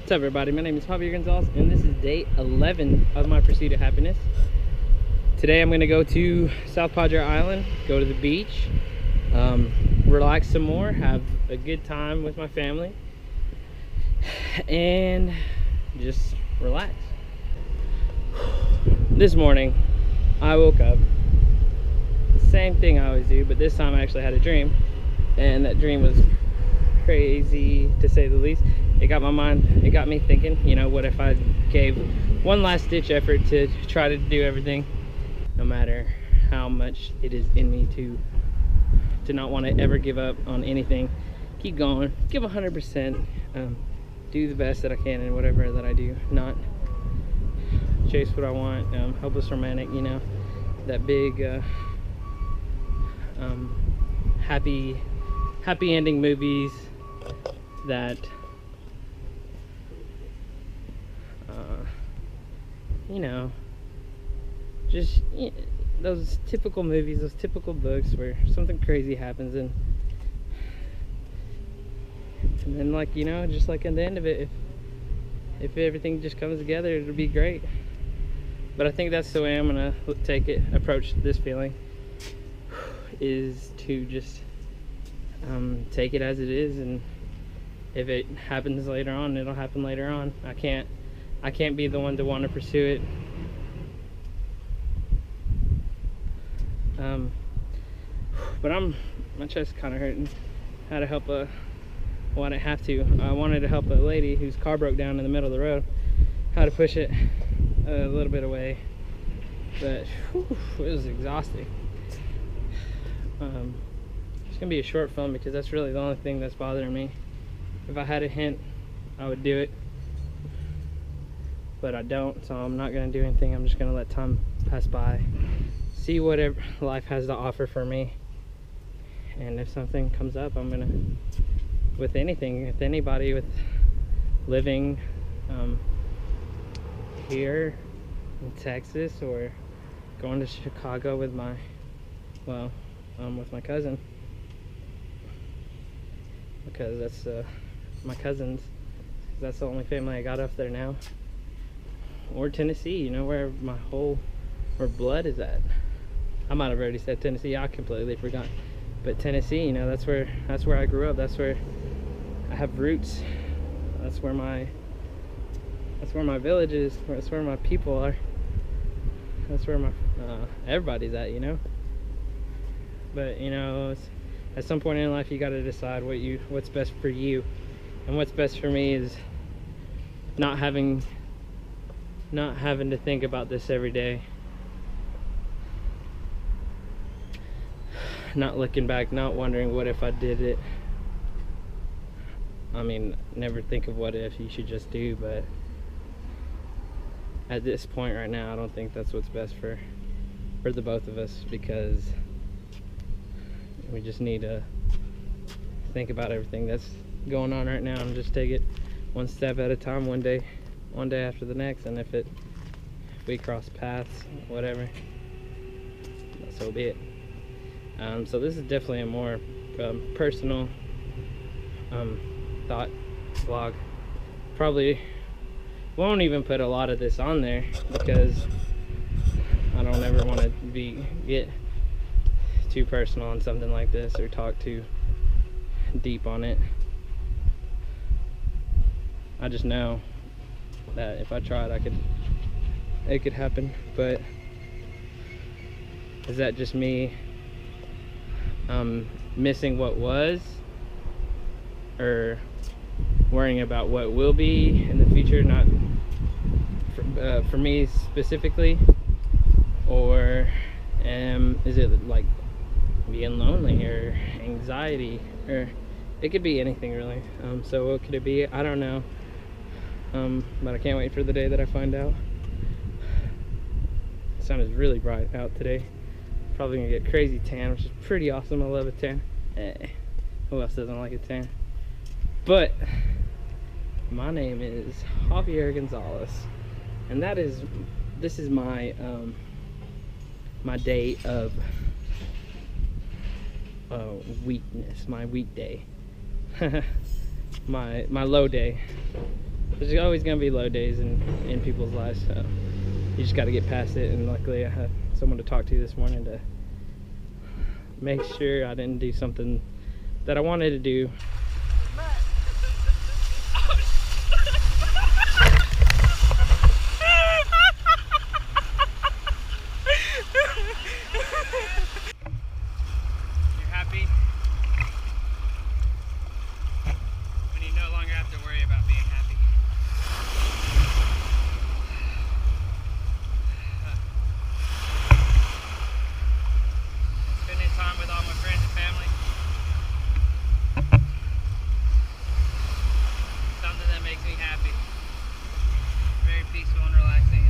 What's up, everybody? My name is Javier Gonzalez, and this is day 11 of my pursuit of happiness. Today I'm going to go to South Padre Island, go to the beach, relax some more, have a good time with my family, and just relax. This morning, I woke up, same thing I always do, but this time I actually had a dream, and that dream was crazy, to say the least. It got me thinking, you know, what if I gave one last ditch effort to try to do everything, no matter how much it is in me to not want to ever give up on anything. Keep going, give 100%, do the best that I can in whatever that I do, not chase what I want. Hopeless romantic, you know, that big happy ending movies that you know, just those typical movies, those typical books where something crazy happens, and then, like, you know, just like at the end of it, if everything just comes together, it'll be great. But I think that's the way I'm gonna approach this feeling, is to just take it as it is, and if it happens later on, it'll happen later on. I can't be the one to want to pursue it. But my chest is kind of hurting. How to help I didn't have to. I wanted to help a lady whose car broke down in the middle of the road. How to push it a little bit away, but whew, it was exhausting. It's gonna be a short film because that's really the only thing that's bothering me. If I had a hint, I would do it, but I don't, so I'm not gonna do anything. I'm just gonna let time pass by, see whatever life has to offer for me, and if something comes up, I'm gonna, with anything, with anybody, with living here in Texas, or going to Chicago with my cousin, because that's my cousins, that's the only family I got up there now. Or Tennessee, you know, where blood is at. I might have already said Tennessee, I completely forgot. But Tennessee, you know, that's where I grew up. That's where I have roots. That's where my village is. That's where my people are. That's where my everybody's at, you know. But, you know, at some point in life, you got to decide what's best for you. And what's best for me is not having to think about this every day. Not looking back, not wondering what if I did it. I mean, never think of what if, you should just do, but at this point right now, I don't think that's what's best for the both of us, because we just need to think about everything that's going on right now and just take it one step at a time, one day after the next. And if we cross paths, whatever, so be it. So this is definitely a more personal thought vlog. Probably won't even put a lot of this on there because I don't ever want to get too personal on something like this or talk too deep on it. I just know that if I tried, it could happen. But is that just me missing what was, or worrying about what will be in the future, not for me specifically? Or is it like being lonely or anxiety, or it could be anything really. So what could it be? I don't know. But I can't wait for the day that I find out. The sun is really bright out today. Probably gonna get crazy tan, which is pretty awesome. I love a tan. Who else doesn't like a tan? But my name is Javier Gonzalez, and this is my my day of weakness, my weekday. my low day. there's always gonna be low days in people's lives, so you just got to get past it. And luckily I had someone to talk to this morning to make sure I didn't do something that I wanted to do. You're happy when you no longer have to worry about being happy. Spending time with all my friends and family. Something that makes me happy. Very peaceful and relaxing.